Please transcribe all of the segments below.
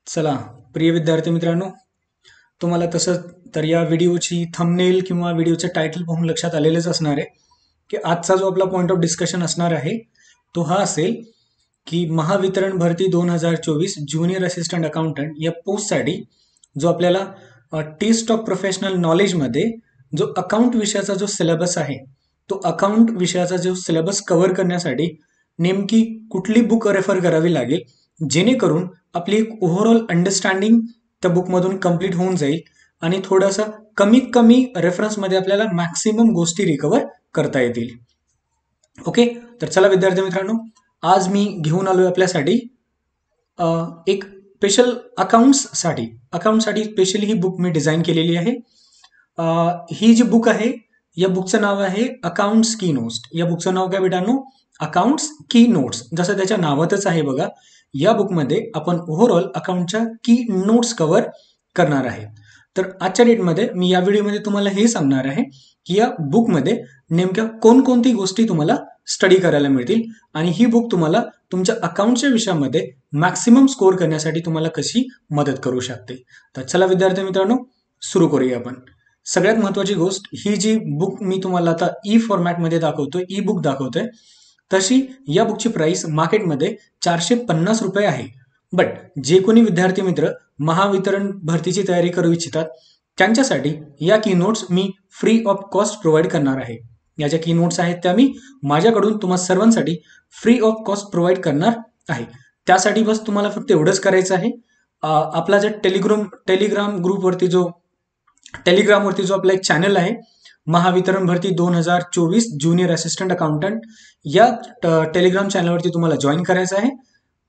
चला, प्रिय विद्यार्थी मित्रांनो, तुम्हाला तसं तर या व्हिडिओची थंबनेल किंवा व्हिडिओचं टायटल पाहून लक्षात आलेलंच असणार आहे की आजचा जो आपला पॉइंट ऑफ डिस्कशन असणार आहे तो हा असेल की महावितरण भरती 2024 ज्युनियर असिस्टंट अकाउंटंट या पोस्टसाठी जो आपल्याला टेस्ट ऑफ प्रोफेशनल नॉलेजमध्ये जो अकाउंट विषयाचा जो सिलेबस आहे तो अकाउंट विषयाचा जो सिलेबस कव्हर करण्यासाठी नेमकी कुठली बुक रेफर करावी लागेल जेणेकरून आपली एक ओव्हरऑल अंडरस्टँडिंग त्या बुकमधून कंप्लीट होऊन जाईल आणि थोडंसं कमीत कमी रेफरन्समध्ये आपल्याला मॅक्सिमम गोष्टी रिकवर करता येतील. ओके, तर चला विद्यार्थी मित्रांनो, आज मी घेऊन आलोय आपल्यासाठी एक स्पेशल अकाउंट्ससाठी स्पेशली ही बुक मी डिझाईन केलेली आहे. ही जी बुक आहे या बुकचं नाव आहे अकाउंट्स की नोट्स. या बुकचं नाव काय बेटांनो? अकाउंट्स की नोट्स. जसं त्याच्या नावातच आहे बघा, या बुकमध्ये आपण ओव्हरऑल अकाउंटच्या की नोट्स कव्हर करणार आहे. तर आजच्या डेटमध्ये मी या व्हिडिओमध्ये तुम्हाला हे सांगणार आहे की या बुकमध्ये नेमक्या कोणकोणती गोष्टी तुम्हाला स्टडी करायला मिळतील आणि ही बुक तुम्हाला तुमच्या अकाउंटच्या विषयामध्ये मॅक्सिमम स्कोअर करण्यासाठी तुम्हाला कशी मदत करू शकते. तर चला विद्यार्थी मित्रांनो, सुरू करूया आपण. सगळ्यात महत्वाची गोष्ट, ही जी बुक मी तुम्हाला आता ई फॉर्मॅटमध्ये दाखवतोय, ई बुक दाखवतोय, तशी या बुकची प्राइस मार्केटमध्ये 450 रुपये आहे. बट जे कोणी विद्यार्थी मित्र महावितरण भरतीची तयारी करू इच्छितात त्यांच्यासाठी या की notes me free of cost provide करणार आहे. या ज्या की नोट्स आहेत त्या मी माझ्याकडून तुम्हा सर्वांसाठी फ्री ऑफ कॉस्ट प्रोव्हाइड करणार आहे. त्यासाठी बस तुम्हाला फक्त एवढंच करायचं आहे, आपला जो टेलिग्रामवरती जो आपला एक चॅनल आहे महावितरण भरती 2024 ज्युनियर असिस्टंट अकाउंटंट, या टेलिग्राम चॅनलवरती तुम्हाला जॉईन करायचं आहे.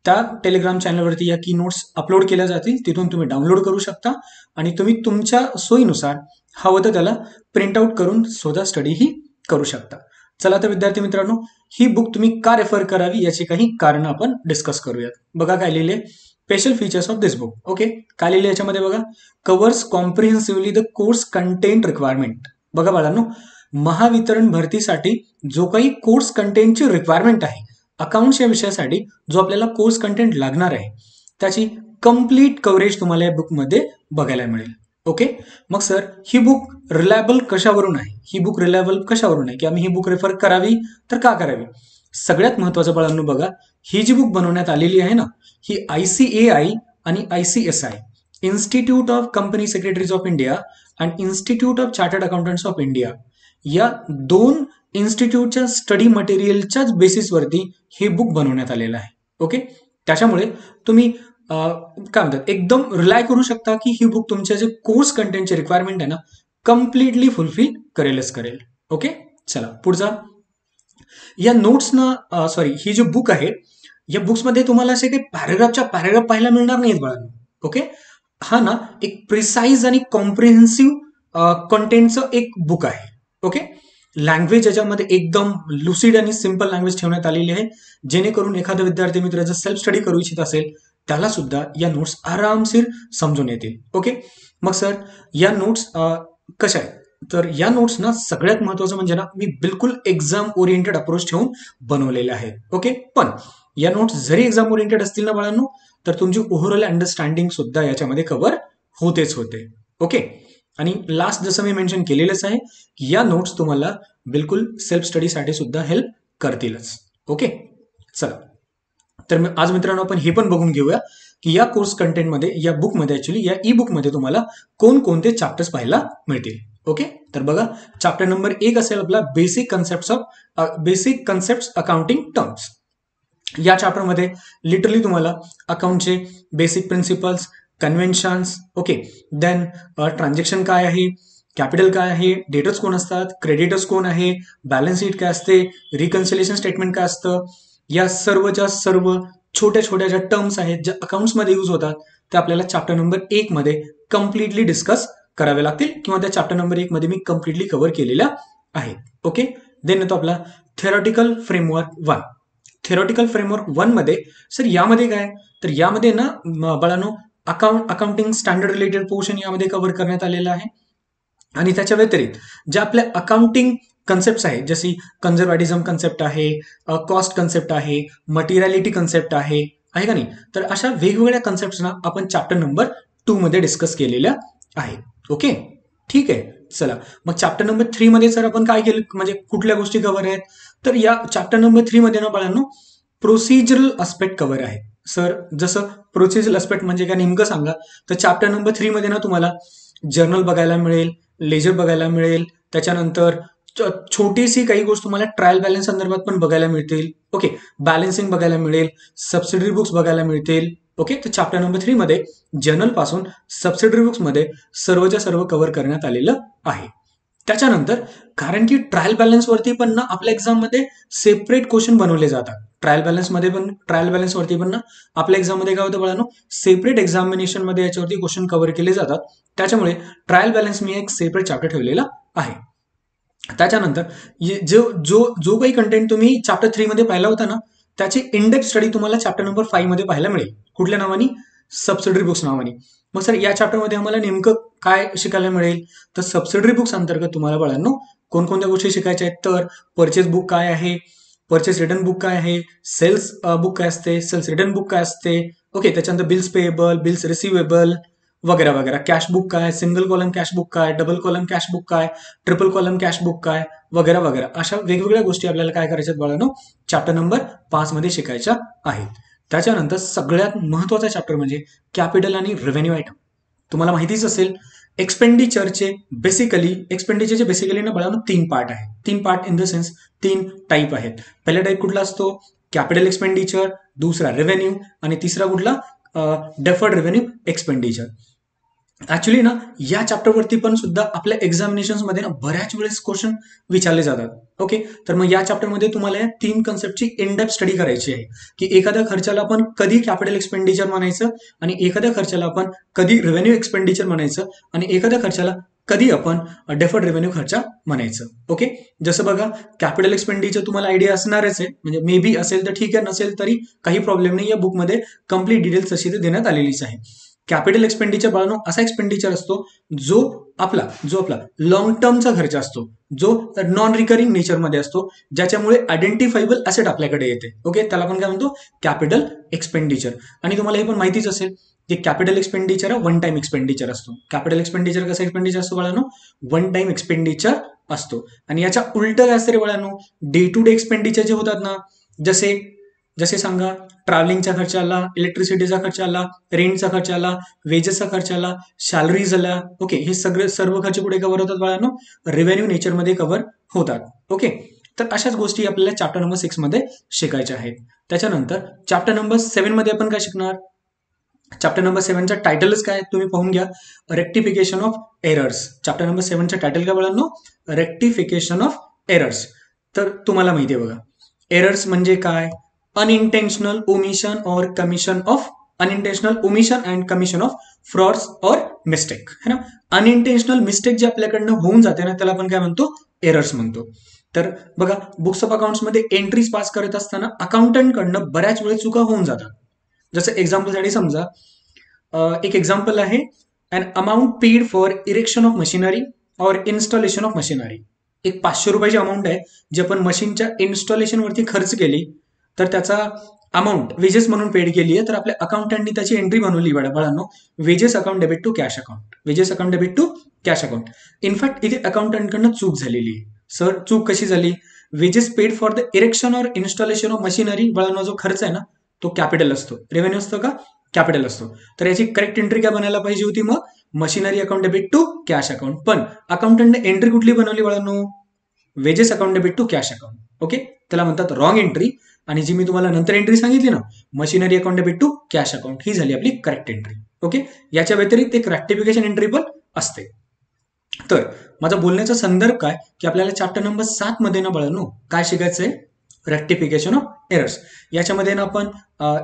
त्या टेलिग्राम चॅनलवरती या की नोट्स अपलोड केल्या जातील, तिथून तुम्ही डाउनलोड करू शकता आणि तुम्ही तुमच्या सोयीनुसार हवं तर त्याला प्रिंटआउट करून स्वतः स्टडीही करू शकता. चला तर विद्यार्थी मित्रांनो, ही बुक तुम्ही का रेफर करावी याची काही कारण आपण डिस्कस करूयात. बघा काय लिहिले, special features of this book. Okay, काय लिहिले याच्यामध्ये बघा, covers comprehensively the course content requirement. बघा बाळांनो, महावितरण भरतीसाठी जो काही कोर्स कंटेंटची रिक्वायरमेंट आहे, अकाउंट्स या विषयासाठी जो आपल्याला कोर्स कंटेंट लागणार आहे त्याची कम्प्लीट कव्हरेज तुम्हाला या बुकमध्ये बघायला मिळेल. ओके, मग सर ही बुक रिलायबल कशावरून आहे? ही बुक रिलायबल कशावरून आहे की आम्ही ही बुक रेफर करावी तर का करावी? सगळ्यात महत्वाचं बाळांनो बघा, ही जी बुक बनवण्यात आलेली आहे ना, ही ICAI आणि ICSI institute of company secretaries of India and institute of chartered accountants of India या दोन इन्स्टिट्यूटच्या स्टडी मटेरियलच्याच बेसिसवरती हे बुक बनवण्यात आलेलं आहे. ओके, त्याच्यामुळे तुम्ही काय म्हणतात एकदम रिलाय करू शकता की ही बुक तुमच्या जे कोर्स कंटेंटचे रिक्वायरमेंट आहे ना कम्प्लिटली फुलफिल करेल. ओके, चला पुढचा. या नोट्सना ही जी बुक आहे या बुक्समध्ये तुम्हाला असे काही पॅराग्राफ पाहायला मिळणार नाहीत बाळांनो. ओके, हा ना एक प्रिसाइज आणि कॉम्प्रिहेन्सिव्ह कंटेंटचं एक बुक आहे. ओके, लँग्वेज याच्यामध्ये एकदम लुसिड आणि सिम्पल लँग्वेज ठेवण्यात आलेली आहे जेणेकरून एखादा विद्यार्थी मित्र जर सेल्फ स्टडी करू इच्छित असेल त्याला सुद्धा या नोट्स आरामशीर समजून येतील. ओके, मग सर या नोट्स कशा आहेत? तर या नोट्स ना सगळ्यात महत्वाचं म्हणजे ना मी बिलकुल एक्झाम ओरिएंटेड अप्रोच ठेवून बनवलेले आहेत. ओके, पण या नोट्स जरी एक्झाम ओरिएंटेड असतील ना बाळांनो तर तुमची ओव्हरऑल अंडरस्टँडिंग सुद्धा याच्यामध्ये कव्हर होते. ओके, आणि लास्ट जसं मी मेन्शन केलेलंच आहे की या नोट्स तुम्हाला बिलकुल सेल्फ स्टडीसाठी सुद्धा हेल्प करतीलच. ओके, चला तर आज मित्रांनो आपण हे पण बघून घेऊया की या कोर्स कंटेंटमध्ये या बुकमध्ये ऍक्च्युली या ई बुकमध्ये तुम्हाला कोणकोणते चॅप्टर्स पाहायला मिळतील. ओके, तर बघा चॅप्टर नंबर 1 असेल आपला बेसिक कन्सेप्ट अकाउंटिंग टर्म्स. या चॅप्टरमध्ये लिटरली तुम्हाला अकाउंटचे basic principles, conventions, okay, then transaction काय आहे, कॅपिटल काय आहे, डेटर्स कोण असतात, क्रेडिटर्स कोण आहे, बॅलन्स शीट काय असते, रिकन्सिलेशन स्टेटमेंट काय असतं, या सर्वच्या सर्व छोट्या ज्या टर्म्स आहेत ज्या अकाउंट्समध्ये यूज होतात त्या आपल्याला चॅप्टर नंबर 1 मध्ये कम्प्लिटली डिस्कस करावे लागतील किंवा त्या चॅप्टर नंबर 1 मध्ये मी कम्प्लिटली कव्हर केलेल्या आहेत. ओके, देन येतो आपला थेरॉटिकल फ्रेमवर्क 1. थेरॉटिकल फ्रेमवर्क 1 मध्ये सर यामध्ये काय, तर यामध्ये ना बाळांनो अकाउंटिंग स्टँडर्ड रिलेटेड पोर्शन यामध्ये कव्हर करण्यात आलेला आहे आणि त्याच्या व्यतिरिक्त ज्या आपल्या अकाउंटिंग कन्सेप्ट आहेत जशी कन्झर्व्हेटिझम कन्सेप्ट आहे, कॉस्ट कन्सेप्ट आहे, मटेरियलिटी कन्सेप्ट आहे आहे का नाही. तर अशा वेगवेगळ्या कन्सेप्ट्सना आपण चॅप्टर नंबर 2 मध्ये डिस्कस केलेल्या आहेत. ओके, ठीक आहे. चला मग चॅप्टर नंबर 3 मध्ये सर आपण काय केलं, म्हणजे कुठल्या गोष्टी कव्हर आहेत. तर या चॅप्टर नंबर 3 मध्ये ना बाळांनो प्रोसिजरल अस्पेक्ट कव्हर आहे. सर जसं प्रोसिजरल अस्पेक्ट म्हणजे काय नेमकं सांगा. तर चॅप्टर नंबर 3 मध्ये ना तुम्हाला जर्नल बघायला मिळेल, लेजर बघायला मिळेल, त्याच्यानंतर छोटीशी काही गोष्ट तुम्हाला ट्रायल बॅलन्स संदर्भात पण बघायला मिळतील. ओके, बॅलन्सिंग बघायला मिळेल, सबसिडरी बुक्स बघायला मिळतील. ओके, तर चॅप्टर नंबर 3 मध्ये जर्नल पासून सबसिडरी बुक्स मध्ये सर्वच्या सर्व कव्हर करण्यात आलेलं आहे. त्याच्यानंतर कारण की ट्रायल बॅलन्स वरती पण ना आपल्या एक्झाम मध्ये सेपरेट क्वेश्चन बनवले जातात. ट्रायल बॅलन्स वरती पण ना आपल्या एक्झाम मध्ये काय होतं बाळांनो, सेपरेट एक्झामिनेशन मध्ये याच्यावरती क्वेश्चन कव्हर केले जातात. त्याच्यामुळे ट्रायल बॅलन्स मी एक सेपरेट चॅप्टर ठेवलेला आहे. त्याच्यानंतर जो जो जो काही कंटेंट तुम्ही चॅप्टर 3 मध्ये पाहिला होता ना, त्याची इनडेप्थ स्टडी तुम्हाला चॅप्टर नंबर 5 मध्ये पाहायला मिळेल. कुठल्या नावाने, सबसिडरी बुक्स नावाने. मग सर या चॅप्टरमध्ये आम्हाला नेमकं काय शिकायला मिळेल, तर सबसिडरी बुक्स अंतर्गत तुम्हाला बाळांनो कोणकोणत्या गोष्टी शिकायच्या आहेत. तर परचेस बुक काय आहे, परचेस रिटर्न बुक काय आहे, सेल्स बुक काय असते, सेल्स रिटर्न बुक काय असते. ओके, त्याच्यानंतर बिल्स पेएबल, बिल्स रिसिवेबल वगैरे वगैरे, कॅश बुक काय, सिंगल कॉलम कॅश बुक काय, डबल कॉलम कॅश बुक काय, ट्रिपल कॉलम कॅश बुक काय वगैरे वगैरे, अशा वेगवेगळ्या गोष्टी आपल्याला काय करायच्या बाळांनो चॅप्टर नंबर 5 मध्ये शिकायच्या आहेत. त्याच्यानंतर सगळ्यात महत्वाचा चॅप्टर म्हणजे कॅपिटल आणि रेव्हेन्यू आयटम. तुम्हाला माहितीच असेल एक्सपेंडिचरचे बेसिकली ना बाळांनो 3 पार्ट आहेत. 3 part in the sense 3 type आहेत. पहिला टाईप कुठला असतो, कॅपिटल एक्सपेंडिचर, दुसरा रेव्हेन्यू आणि तिसरा कुठला, डेफर्ड रेव्हेन्यू एक्सपेंडिचर. ऍक्च्युली ना या चॅप्टरवरती पण सुद्धा आपल्या एक्झामिनेशन मध्ये ना बऱ्याच वेळेस क्वेश्चन विचारले जातात. ओके, तर मग या चॅप्टरमध्ये तुम्हाला या 3 कन्सेप्टची इनडेप्थ स्टडी करायची आहे की एखाद्या खर्चाला आपण कधी कॅपिटल एक्सपेंडिचर म्हणायचं आणि एखाद्या खर्चाला आपण कधी रेव्हेन्यू एक्सपेंडिचर म्हणायचं आणि एखाद्या खर्चाला कधी आपण डेफर्ड रेव्हेन्यू खर्चा म्हणायचं. ओके, जसं बघा कॅपिटल एक्सपेंडिचर तुम्हाला आयडिया असणारच आहे, म्हणजे मे बी असेल तर ठीक आहे, नसेल तरी काही प्रॉब्लेम नाही. या बुकमध्ये कम्प्लीट डिटेल्स तशी देण्यात आलेलीच आहे. कॅपिटल एक्सपेंडिचर बाळांनो असा एक्सपेंडिचर असतो जो आपला लॉंग टर्मचा खर्च असतो, जो नॉन रिकरिंग नेचरमध्ये असतो, ज्याच्यामुळे आयडेंटिफायबल असेट आपल्याकडे येते. ओके, त्याला आपण काय म्हणतो, कॅपिटल एक्सपेंडिचर. आणि तुम्हाला हे पण माहितीच असेल की कॅपिटल एक्सपेंडिचर हा वन टाइम एक्सपेंडिचर असतो. कॅपिटल एक्सपेंडिचर कसा एक्सपेंडिचर असतो बाळांनो, वन टाइम एक्सपेंडिचर असतो. आणि याच्या उलट काय असते रे बाळांनो, डे टू डे एक्सपेंडिचर जे होतात ना, जसे सांगा ट्रॅव्हलिंगचा खर्च आला, इलेक्ट्रिसिटीचा खर्च आला, रेंटचा खर्च आला, वेजेसचा खर्च आला, सॅलरीज आला. ओके, हे सगळे सर्व खर्च कुठे कव्हर होतात बाळांनो, रेव्हेन्यू नेचरमध्ये कव्हर होतात. ओके, तर अशाच गोष्टी आपल्याला चॅप्टर नंबर 6 मध्ये शिकायच्या आहेत. त्याच्यानंतर चॅप्टर नंबर 7 मध्ये आपण काय शिकणार, चॅप्टर नंबर 7चा टायटलच काय तुम्ही पाहून घ्या, rectification of errors. Chapter number 7चा टायटल काय बाळांनो, रेक्टिफिकेशन ऑफ एरर्स. तर तुम्हाला माहिती आहे बघा, एरर्स म्हणजे काय, unintentional omission and commission of frauds or mistake, है ना. अनइंटेन्शनल मिस्टेक जे आपल्याकडनं होऊन जाते ना, त्याला आपण काय म्हणतो, एरर्स म्हणतो. तर बघा बुक्स ऑफ अकाउंट्स मध्ये एंट्रीज पास करत असताना अकाउंटंट कडनं बऱ्याच वेळेस चुका होऊन जातात. जसं एक्झाम्पलसाठी समजा एक एक्झाम्पल आहे, an amount paid for erection of machinery और इन्स्टॉलेशन ऑफ मशिनरी. एक 500 रुपयाची अमाऊंट आहे जी आपण मशीनच्या इन्स्टॉलेशन वरती खर्च केली, तर त्याचा अमाऊंट वेजेस म्हणून पेड केली आहे. तर आपल्या अकाउंटंटनी त्याची एंट्री बनवली बाळांनो, wages account debit to cash account, wages account debit to cash account. In fact इथे अकाउंटंटकडनं चूक झालेली आहे. सर चूक कशी झाली, wages paid for the erection और इन्स्टॉलेशन ऑफ मशिनरी बाळांनो जो खर्च आहे ना तो कॅपिटल असतो, रेव्हेन्यू असतो का, कॅपिटल असतो. तर याची करेक्ट एंट्री काय बनायला पाहिजे होती, मग machinery account debit to cash account. पण अकाउंटंटने एंट्री कुठली बनवली बाळांनो, wages account debit to cash account. Okay, त्याला म्हणतात रॉंग एंट्री. आणि जी मी तुम्हाला नंतर एंट्री सांगितली ना, machinery account debit to cash account, ही झाली आपली करेक्ट एंट्री. ओके, याच्या व्यतिरिक्त एक रेक्टिफिकेशन एंट्री पण असते. तर माझा बोलण्याचा संदर्भ काय की आपल्याला चॅप्टर नंबर 7 मध्ये ना बाळांनो काय शिकायचंय, रेक्टिफिकेशन ऑफ एरर्स. याच्यामध्ये ना आपण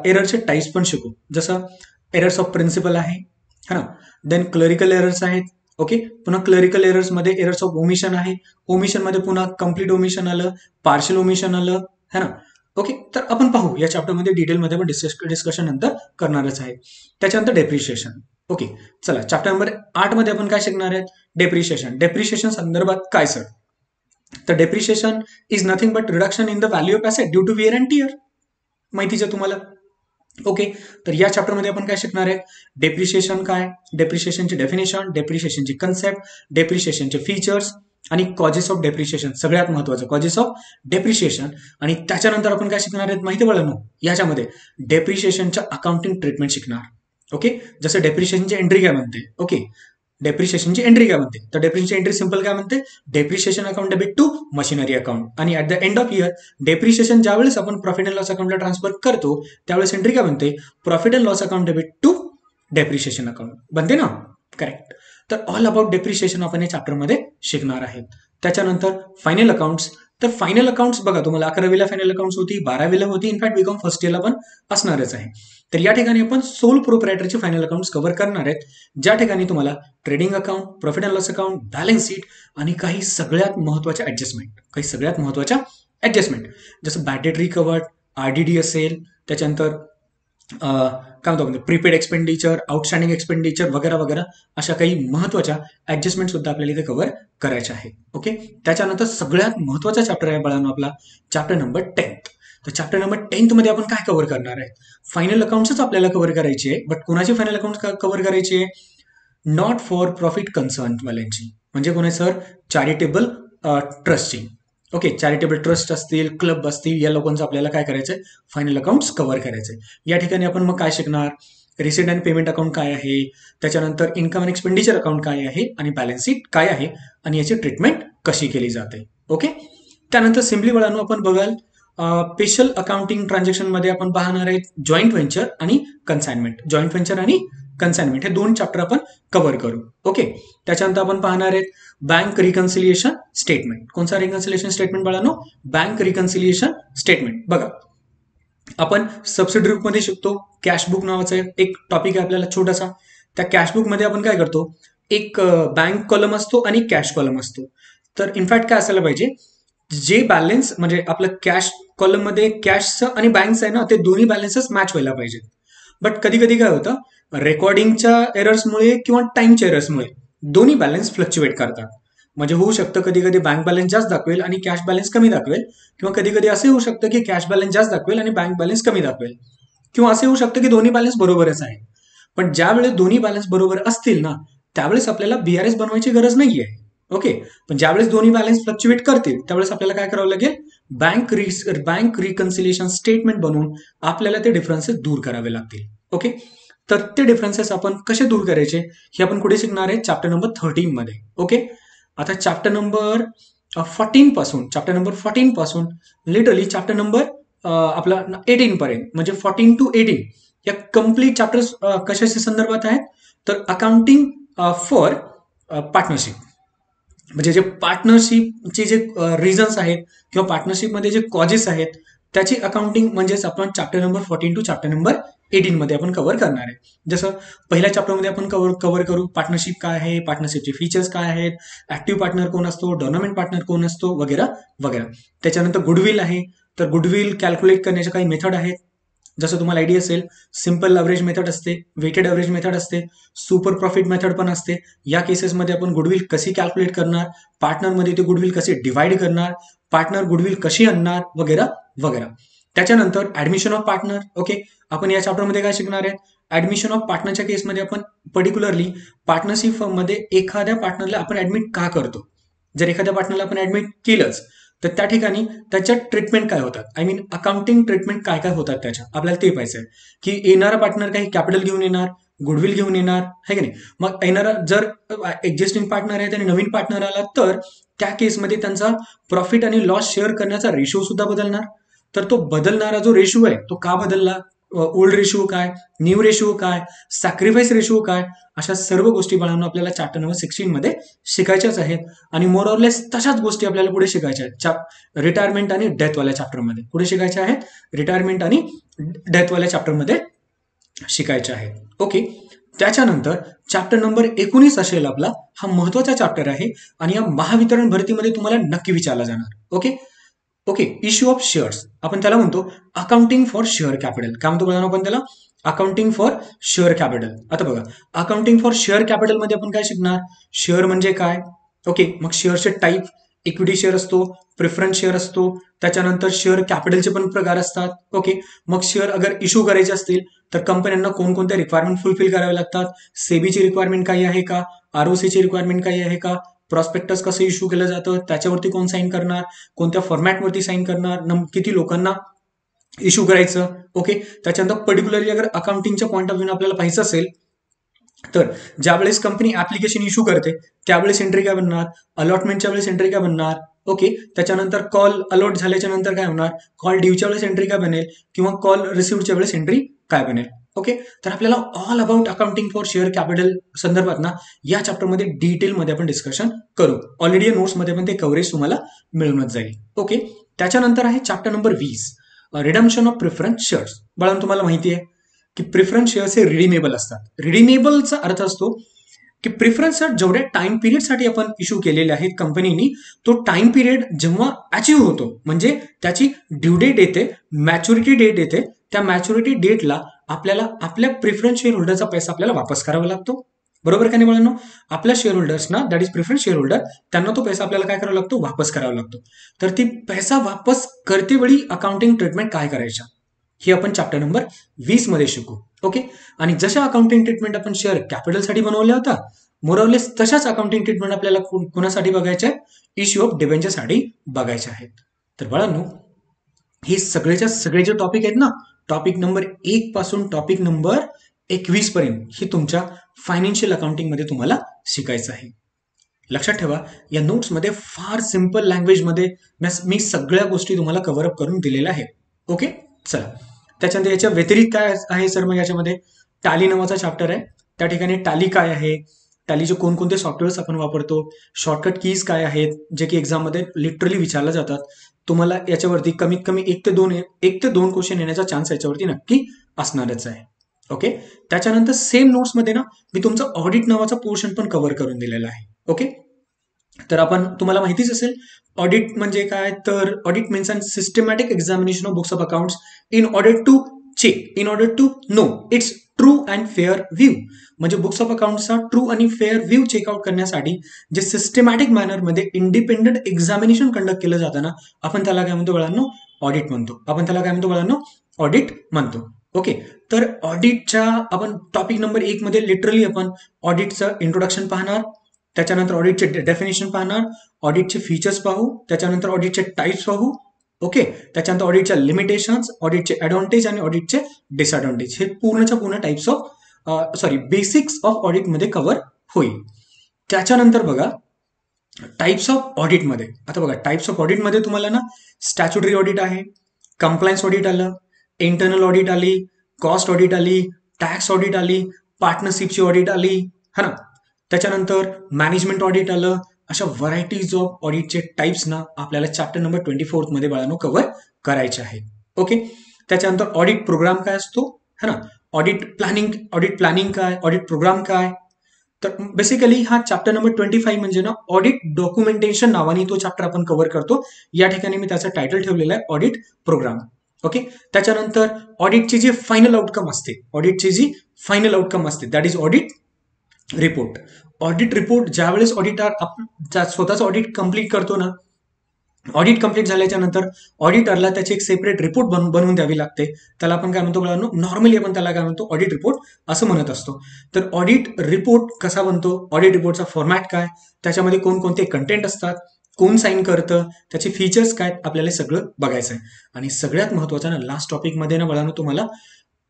एररचे टाइप्स पण शिकू, जसं एरर्स ऑफ प्रिन्सिपल आहे, है ना. देन क्लरिकल एरर्स आहेत. ओके, पुन्हा क्लरिकल एरर्स मध्ये एरर्स ऑफ ओमिशन आहे. ओमिशन मध्ये पुन्हा कम्प्लीट ओमिशन आलं, पार्शियल ओमिशन आलं, है ना. ओके, तर आपण पाहू या चॅप्टरमध्ये डिटेलमध्ये पण डिस्कशन नंतर करणारच आहे. त्याच्यानंतर डेप्रिशिएशन. ओके, चला चॅप्टर नंबर 8 मध्ये आपण काय शिकणार आहे, डेप्रिशिएशन. डेप्रिशिएशन संदर्भात काय सर, तर depreciation is nothing but reduction in the value of asset due to wear and tear. माहितीच आहे तुम्हाला. ओके, तर या चॅप्टरमध्ये आपण काय शिकणार आहे? डेप्रिशिएशन काय, डेप्रिशिएशनची डेफिनेशन, डेप्रिशिएशनची कन्सेप्ट, डेप्रिशिएशनचे फीचर्स आणि कॉजेस ऑफ डेप्रिशिएशन, सगळ्यात महत्वाचं कॉजेस ऑफ डेप्रिशिएशन. आणि त्याच्यानंतर आपण काय शिकणार आहेत माहिती आहे याच्यामध्ये डेप्रिशिएशनच्या अकाउंटिंग ट्रीटमेंट शिकणार. ओके, जसं डेप्रिशिएशनची एंट्री काय म्हणते, ओके, डेप्रिशिएशनची एंट्री काय म्हणते, तर डेप्रिशिएशन एंट्री सिंपल काय म्हणते, depreciation account debit to machinery account. आणि at the end of year depreciation ज्यावेळेस आपण प्रॉफिट अँड लॉस अकाउंटला ट्रान्सफर करतो त्यावेळेस एंट्री काय म्हणते, profit and loss account debit to depreciation account बनते ना, करेक्ट. तर ऑल अबाउट डेप्रिशिएशन आपण या चॅप्टरमध्ये शिकणार आहेत. त्याच्यानंतर फायनल अकाउंट्स. तर फायनल अकाउंट्स बघा, तुम्हाला 11वीला फायनल अकाउंट्स होती, 12वीला होती, इनफॅक्ट बीकॉम फर्स्ट इयरला पण असणारच आहे. तर या ठिकाणी आपण सोल प्रोप्रायटरचे फायनल अकाउंट्स कव्हर करणार आहेत, ज्या ठिकाणी तुम्हाला trading account, profit and loss account, balance sheet आणि काही सगळ्यात महत्वाच्या ऍडजस्टमेंट, जसं बॅटेटरी कवर्ड, आरडीडी असेल, त्याच्यानंतर काय म्हणतो प्रीपेड एक्सपेंडिचर, आउटस्टँडिंग एक्सपेंडिचर वगैरे वगैरे, अशा काही महत्वाच्या ऍडजस्टमेंट सुद्धा आपल्याला इथे कव्हर करायच्या आहे. ओके, त्याच्यानंतर सगळ्यात महत्वाचा चॅप्टर आहे बाळांनो आपला चॅप्टर नंबर 10. तर चॅप्टर नंबर 10 मध्ये आपण काय कव्हर करणार आहे? फायनल अकाउंट्सच आपल्याला कव्हर करायची आहे. बट कोणाची फायनल अकाउंट कव्हर करायची आहे? नॉट फॉर प्रॉफिट कन्सर्न वाल्यांची, म्हणजे कोणी सर चॅरिटेबल ट्रस्टची. ओके, चॅरिटेबल ट्रस्ट असतील, क्लब असतील, या लोकांचं आपल्याला काय करायचंय? फायनल अकाउंट्स कव्हर करायचे. या ठिकाणी आपण मग काय शिकणार? रिसीट अँड पेमेंट अकाउंट काय आहे, त्याच्यानंतर इन्कम अँड एक्सपेंडिचर अकाउंट काय आहे, आणि बॅलन्स शीट काय आहे, आणि याची ट्रीटमेंट कशी केली जाते. ओके, त्यानंतर सिम्पली वळानो आपण बघाल स्पेशल अकाउंटिंग ट्रान्झॅक्शन मध्ये आपण पाहणार आहेत जॉईंट व्हेंचर आणि कन्साइनमेंट. जॉईंट व्हेंचर आणि कन्साइनमेंट हे 2 चॅप्टर आपण कव्हर करू. ओके, त्याच्यानंतर आपण पाहणार आहेत बँक रिकन्सिलिएशन स्टेटमेंट. कोणता रिकन्सिलिएशन स्टेटमेंट बाळांनो? Bank reconciliation statement. बघा, आपण सबसिडी बुक मध्ये शिकतो, कॅशबुक नावाचा एक टॉपिक आहे आपल्याला छोटासा. त्या कॅशबुक मध्ये आपण काय करतो, एक बँक कॉलम असतो आणि कॅश कॉलम असतो. तर इनफॅक्ट काय असायला पाहिजे, जे बॅलन्स म्हणजे आपलं कॅश कॉलम मध्ये कॅशचं आणि बँकचं आहे ना, ते दोन्ही बॅलन्सेस मॅच व्हायला पाहिजेत. बट कधी कधी काय होतं, रेकॉर्डिंगच्या एरर्समुळे किंवा टाइमच्या एरर्समुळे दोन्ही बॅलन्स फ्लक्च्युएट करतात. म्हणजे होऊ शकतं कधी कधी बँक बॅलन्स जास्त दाखवेल आणि कॅश बॅलन्स कमी दाखवेल, किंवा कधी कधी असे होऊ शकतं की कॅश बॅलन्स जास्त दाखवेल आणि बँक बॅलन्स कमी दाखवेल, किंवा असे होऊ शकतं की दोन्ही बॅलन्स बरोबरच आहे. पण ज्यावेळेस दोन्ही बॅलन्स बरोबर असतील ना, त्यावेळेस आपल्याला बीआरएस बनवायची गरज नाहीये. ओके, पण ज्यावेळेस दोन्ही बॅलन्स फ्लक्च्युएट करतील त्यावेळेस आपल्याला काय करावं लागेल, बँक रिकन्सिलिएशन स्टेटमेंट बनवून आपल्याला ते डिफरन्सेस दूर करावे लागतील. ओके, तर ते डिफरन्सेस आपण कसे दूर करायचे हे आपण कुठे शिकणार आहे? चॅप्टर नंबर 13 मध्ये. ओके, आता चॅप्टर नंबर 14 पासून लिटरली चॅप्टर नंबर आपला 18 पर्यंत, म्हणजे 14 to 18 या कम्प्लीट चॅप्टर्स कशाच्या संदर्भात आहेत? तर अकाउंटिंग फॉर पार्टनरशिप, म्हणजे जे पार्टनरशिपचे जे रिझन्स आहेत किंवा पार्टनरशिपमध्ये जे कॉजेस आहेत त्याची अकाउंटिंग म्हणजेच आपण chapter number 14 to chapter number 18 मध्ये आपण कव्हर करणार आहे. जसं पहिल्या चॅप्टरमध्ये आपण कव्हर करू पार्टनरशिप काय आहे, पार्टनरशिपचे फीचर्स काय आहेत, ऍक्टिव्ह पार्टनर कोण असतो, डॉर्नमेंट पार्टनर कोण असतो, वगैरे वगैरे. त्याच्यानंतर गुडविल आहे, तर गुडविल कॅल्क्युलेट करण्याचे काही मेथड आहेत. जसं तुम्हाला आयडिया असेल, सिंपल ॲव्हरेज मेथड असते, वेटेड ॲव्हरेज मेथड असते, सुपर प्रॉफिट मेथड पण असते. या केसेसमध्ये आपण गुडविल कशी कॅल्क्युलेट करणार, पार्टनरमध्ये ते गुडविल कसे डिवाइड करणार, पार्टनर गुडविल कशी आणणार, वगैरे वगैरे. त्याच्यानंतर ऍडमिशन ऑफ पार्टनर. ओके, आपण या चॅप्टरमध्ये काय शिकणार आहे? ऍडमिशन ऑफ पार्टनरच्या केसमध्ये आपण पर्टिक्युलरली पार्टनरशिप फर्ममध्ये एखाद्या पार्टनरला आपण ऍडमिट का करतो. जर एखाद्या पार्टनरला आपण ऍडमिट केलंच तर त्या ठिकाणी त्याच्या ट्रीटमेंट काय होतात, आय मीन अकाउंटिंग ट्रीटमेंट काय काय होतात त्याच्या, आपल्याला ते पाहिजे की येणारा पार्टनर काही कॅपिटल घेऊन येणार, गुडविल घेऊन येणार आहे की नाही. मग येणारा जर एक्झिस्टिंग पार्टनर आहे आणि नवीन पार्टनर आला तर त्या केसमध्ये त्यांचा प्रॉफिट आणि लॉस शेअर करण्याचा रेशो सुद्धा बदलणार. तर तो बदलणारा जो रेशो आहे तो का बदलला, ओल्ड रेशो काय, न्यू रेशो काय, सॅक्रिफाईस रेशो काय, अशा सर्व गोष्टी बाळांनो आपल्याला चॅप्टर नंबर 16 मध्ये शिकायच्याच आहेत. आणि मोर ऑर लेस तशाच गोष्टी आपल्याला पुढे शिकायच्या आहेत रिटायरमेंट आणि डेथवाल्या चॅप्टरमध्ये. पुढे शिकायच्या आहेत रिटायरमेंट आणि डेथवाल्या चॅप्टरमध्ये शिकायच्या आहेत. ओके, त्याच्यानंतर चॅप्टर नंबर 19 असेल आपला, हा महत्वाचा चॅप्टर आहे आणि या महावितरण भरतीमध्ये तुम्हाला नक्की विचारला जाणार. Okay okay, issue of shares, आपण त्याला म्हणतो अकाउंटिंग फॉर शेअर कॅपिटल. काय म्हणतो बघा आपण त्याला? Accounting for share capital. आता बघा, अकाउंटिंग फॉर शेअर कॅपिटल मध्ये आपण काय शिकणार? शेअर म्हणजे काय? ओके, मग शेअरचे टाईप, इक्विटी शेअर असतो, प्रेफरन्स शेअर असतो, त्याच्यानंतर शेअर कॅपिटलचे पण प्रकार असतात. ओके, मग शेअर अगर इश्यू करायचे असतील तर कंपन्यांना कोणकोणत्या रिक्वायरमेंट फुलफिल करावे लागतात, सेबीची रिक्वायरमेंट काही आहे का, आरओसीची रिक्वायरमेंट काही आहे का, प्रॉस्पेक्टस कसं इश्यू केलं जातं, त्याच्यावरती कोण साईन करणार, कोणत्या फॉर्मॅटवरती साईन करणार, किती लोकांना इश्यू करायचं. ओके, त्याच्यानंतर पर्टिक्युलरली अगर अकाउंटिंगच्या पॉईंट ऑफ व्ह्यू आपल्याला पाहायचं असेल तर ज्यावेळेस कंपनी ऍप्लिकेशन इश्यू करते त्यावेळेस एंट्री काय बनणार, अलॉटमेंटच्या वेळेस एंट्री काय बनणार. ओके, त्याच्यानंतर कॉल अलॉट झाल्याच्या नंतर काय होणार, कॉल ड्यूच्या वेळेस एंट्री काय बनेल किंवा कॉल रिसिव्हच्या वेळेस एंट्री काय बनेल. ओके, तर आपल्याला all about accounting for share capital संदर्भात ना या चॅप्टरमध्ये डिटेलमध्ये आपण डिस्कशन करू. ऑलरेडी नोट्समध्ये पण ते कव्हरेज तुम्हाला मिळूनच जाईल. ओके, त्याच्यानंतर आहे chapter number 20, redemption of preference shares. बाळांनो तुम्हाला माहिती आहे की प्रिफरन्स शेअर्स हे रिडीमेबल असतात. रिडीमेबलचा अर्थ असतो की प्रिफरन्स जेवढ्या टाइम पिरियडसाठी आपण इश्यू केलेले आहेत कंपनीनी, तो टाइम पिरियड जेव्हा अचीव्ह होतो म्हणजे त्याची ड्यू डेट येते, मॅच्युरिटी डेट येते, त्या मॅच्युरिटी डेटला आपल्याला आपल्या प्रिफरन्स शेअर होल्डरचा पैसा आपल्याला वापस करावा लागतो. बरोबर का नाही मुलांनो, आपल्या शेअर होल्डर्सना, that is preference share holder, त्यांना तो पैसा आपल्याला काय करावा लागतो, वापस करावा लागतो. तर ती पैसा वापस करते वेळी अकाउंटिंग ट्रीटमेंट काय करायच्या हे आपण चॅप्टर नंबर 20 मध्ये शिकू. ओके, आणि जशा अकाउंटिंग ट्रीटमेंट आपण शेअर कॅपिटलसाठी बनवल्या होता, मोरवलेस तशाच अकाउंटिंग ट्रीटमेंट आपल्याला कोणासाठी बघायच्या आहे, इश्यू ऑफ डिबेंचरसाठी बघायच्या आहेत. तर बाळांनो हे सगळेच्या सगळे जे टॉपिक आहेत ना, टॉपिक नंबर 1 पासून टॉपिक नंबर 21 पर्यंत हे तुमच्या फायनान्शियल अकाउंटिंग मध्ये तुम्हाला शिकायचं आहे. लक्षात ठेवा, या नोट्समध्ये फार सिंपल लँग्वेजमध्ये मी सगळ्या गोष्टी तुम्हाला कव्हर अप करून दिलेल्या आहेत. ओके, चला त्याच्यानंतर याच्या व्यतिरिक्त काय आहे सर, मग याच्यामध्ये टॅली नावाचा चॅप्टर आहे. त्या ठिकाणी टॅली काय आहे, टॅलीचे कोणकोणते सॉफ्टवेअर्स आपण वापरतो, शॉर्टकट कीज काय आहेत जे की एक्झाममध्ये लिटरली विचारलं जातात. तुम्हाला याच्यावरती कमीत कमी 1 ते 2 क्वेश्चन येण्याचा चान्स याच्यावरती नक्की असणारच आहे. ओके, त्याच्यानंतर सेम नोट्समध्ये ना मी तुमचा ऑडिट नावाचा पोर्शन पण कव्हर करून दिलेला आहे. ओके, तर आपण तुम्हाला माहितीच असेल ऑडिट म्हणजे काय, तर audit means an systematic examination of books of accounts in order to check, in order to know its true and fair view. म्हणजे बुक्स ऑफ अकाउंट्सचा ट्रू आणि फेअर व्ह्यू चेकआउट करण्यासाठी जे सिस्टमॅटिक मॅनरमध्ये इंडिपेंडंट एक्झामिनेशन कंडक्ट केलं जातं ना, आपण त्याला काय म्हणतो बाळांनो, ऑडिट म्हणतो. आपण त्याला काय म्हणतो बाळांनो, ऑडिट म्हणतो. ओके, तर ऑडिटच्या आपण टॉपिक नंबर 1 मध्ये लिटरली आपण ऑडिटचं इंट्रोडक्शन पाहणार, त्याच्यानंतर ऑडिटचे डेफिनेशन पाहणार, ऑडिटचे फीचर्स पाहू, त्याच्यानंतर ऑडिटचे टाइप्स पाहू. ओके, त्याच्यानंतर ऑडिटच्या लिमिटेशन्स, ऑडिटचे ॲडव्हान्टेज आणि ऑडिटचे डिसएडव्हान्टेज हे पूर्णच्या पूर्ण टाइप्स ऑफ बेसिक्स ऑफ ऑडिटमध्ये कव्हर होईल. त्याच्यानंतर बघा टाइप्स ऑफ ऑडिटमध्ये, आता बघा टाइप्स ऑफ ऑडिटमध्ये तुम्हाला ना स्टॅच्युटरी ऑडिट आहे, कंप्लायन्स ऑडिट आलं, इंटरनल ऑडिट आली, कॉस्ट ऑडिट आली, टॅक्स ऑडिट आली, पार्टनरशिपची ऑडिट आली, है ना. त्याच्यानंतर मॅनेजमेंट ऑडिट आलं. अशा व्हरायटीज ऑफ ऑडिटचे टाइप्स ना आपल्याला चॅप्टर नंबर 24 मध्ये बाळांनो कव्हर करायचे आहेत. ओके, त्याच्यानंतर ऑडिट प्रोग्राम काय असतो, है ना, ऑडिट प्लॅनिंग काय, ऑडिट प्रोग्राम काय. तर बेसिकली हा चॅप्टर नंबर 25 म्हणजे ना ऑडिट डॉक्युमेंटेशन नावाने तो चॅप्टर आपण कव्हर करतो. या ठिकाणी मी त्याचं टायटल ठेवलेलं आहे ऑडिट प्रोग्राम. ओके, त्याच्यानंतर ऑडिटची जी फायनल आउटकम असते, that is audit report. Audit report ज्यावेळेस ऑडिटर स्वतःचं ऑडिट कंप्लीट करतो ना, ऑडिट कंप्लीट झाल्याच्या नंतर ऑडिटरला त्याची एक सेपरेट रिपोर्ट बनवून द्यावी लागते. त्याला आपण काय म्हणतो मुलांनो, नॉर्मली आपण त्याला काय म्हणतो, ऑडिट रिपोर्ट असं म्हणत असतो. तर ऑडिट रिपोर्ट कसा बनतो, ऑडिट रिपोर्टचा फॉर्मॅट काय, त्याच्यामध्ये कोणकोणते कंटेंट असतात, कोण साईन करतं, त्याचे फीचर्स काय, आपल्याला सगळं बघायचं आहे. आणि सगळ्यात महत्वाचं ना लास्ट टॉपिकमध्ये ना मुलांनो तुम्हाला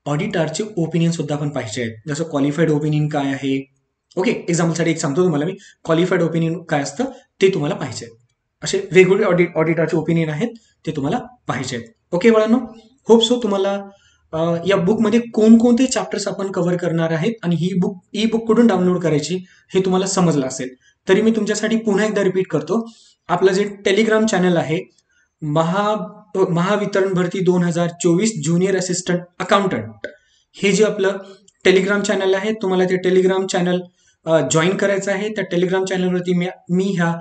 ऑडिटरचे ओपिनियन सुद्धा पण पाहिजे आहेत. जसं क्वालिफाईड ओपिनियन काय आहे. ओके, एक्झाम्पलसाठी एक सांगतो तुम्हाला मी, क्वालिफाईड ओपिनियन काय असतं ते तुम्हाला पाहिजे. असे वेगवेगळे ऑडिटरचे ओपिनियन आहेत ते तुम्हाला पाहिजे. ओके बाळांनो, होप सो तुम्हाला या बुकमध्ये कोणकोणते चॅप्टर्स आपण कव्हर करणार आहेत आणि ही ई बुक कुठून डाउनलोड करायची हे तुम्हाला समजलं असेल. तरी मी तुमच्यासाठी पुन्हा एकदा रिपीट करतो, आपलं जे टेलिग्राम चॅनल आहे महावितरण भरती 2024 ज्युनियर असिस्टंट अकाउंटंट, हे जे आपलं टेलिग्राम चॅनल आहे, तुम्हाला ते टेलिग्राम चॅनल जॉईन करायचं आहे. त्या टेलिग्राम चॅनलवरती मी ह्या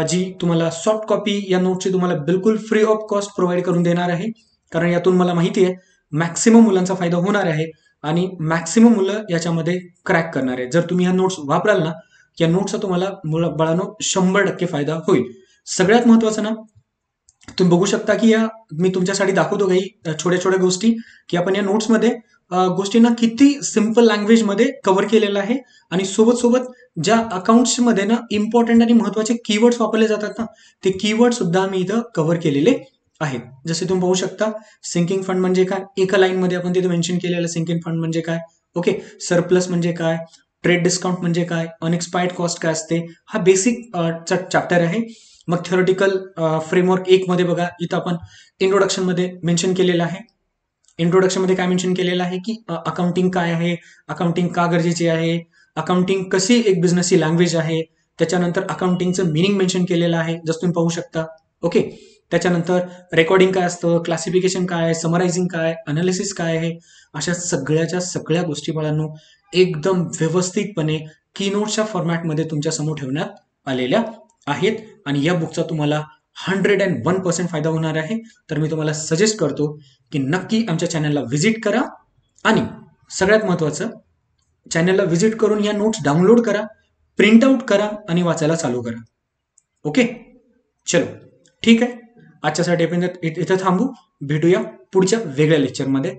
जी तुम्हाला सॉफ्ट कॉपी या नोटची तुम्हाला बिलकुल फ्री ऑफ कॉस्ट प्रोव्हाइड करून देणार आहे. कारण यातून मला माहिती आहे मॅक्सिमम मुलांचा फायदा होणार आहे आणि मॅक्सिमम मुलं याच्यामध्ये क्रॅक करणार आहे. जर तुम्ही ह्या नोट्स वापराल ना, या नोट्सचा तुम्हाला बाळांनो 100% फायदा होईल. सगळ्यात महत्वाचं ना, तुम्ही बघू शकता की या मी तुमच्यासाठी दाखवतो काही छोट्या छोट्या गोष्टी की आपण या नोट्समध्ये गोष्टींना किती सिम्पल लँग्वेजमध्ये कव्हर केलेलं आहे. आणि सोबत सोबत ज्या अकाउंट्समध्ये ना इम्पॉर्टंट आणि महत्वाचे कीवर्ड्स वापरले जातात ना, ते कीवर्ड सुद्धा मी इथं कव्हर केलेले आहेत. जसे तुम्ही पाहू शकता, सिंकिंग फंड म्हणजे काय, एका लाईनमध्ये आपण तिथे मेन्शन केलेलं सिंकिंग फंड म्हणजे काय. ओके, सरप्लस म्हणजे काय, ट्रेड डिस्काउंट म्हणजे काय, अनएक्सपायर्ड कॉस्ट काय असते, हा बेसिक चॅप्टर आहे. मग थ्योरेटिकल फ्रेमवर्क एक मध्ये बघा, इथं आपण इंट्रोडक्शन मध्ये मेन्शन केलेलं आहे. इंट्रोडक्शन मध्ये काय मेन्शन केलेलं आहे की अकाउंटिंग काय आहे, अकाउंटिंग का गरजेची आहे, अकाउंटिंग कशी एक बिझनेसची लँग्वेज आहे. त्याच्यानंतर अकाउंटिंगचं मिनिंग मेन्शन केलेलं आहे, जसं तुम्ही पाहू शकता. ओके, त्याच्यानंतर रेकॉर्डिंग काय असतं, क्लासिफिकेशन काय आहे, समरायझिंग काय, अनालिसिस काय आहे. अशा सगळ्याच्या सगळ्या गोष्टी बाळांनो एकदम व्यवस्थितपणे कीनोटच्या फॉर्मॅटमध्ये तुमच्या समोर ठेवण्यात आलेल्या आहेत. आणि या बुकचा तुम्हाला 101% फायदा होणार आहे. तर मी तुम्हाला सजेस्ट करतो की नक्की आमच्या चॅनलला व्हिजिट करा आणि सगळ्यात महत्वाचं, चॅनलला व्हिजिट करून या नोट्स डाउनलोड करा, प्रिंट आउट करा आणि वाचायला चालू करा. ओके, चलो ठीक आहे. आजच्यासाठी आपण इथं थांबू. भेटूया पुढच्या वेगळ्या लेक्चरमध्ये.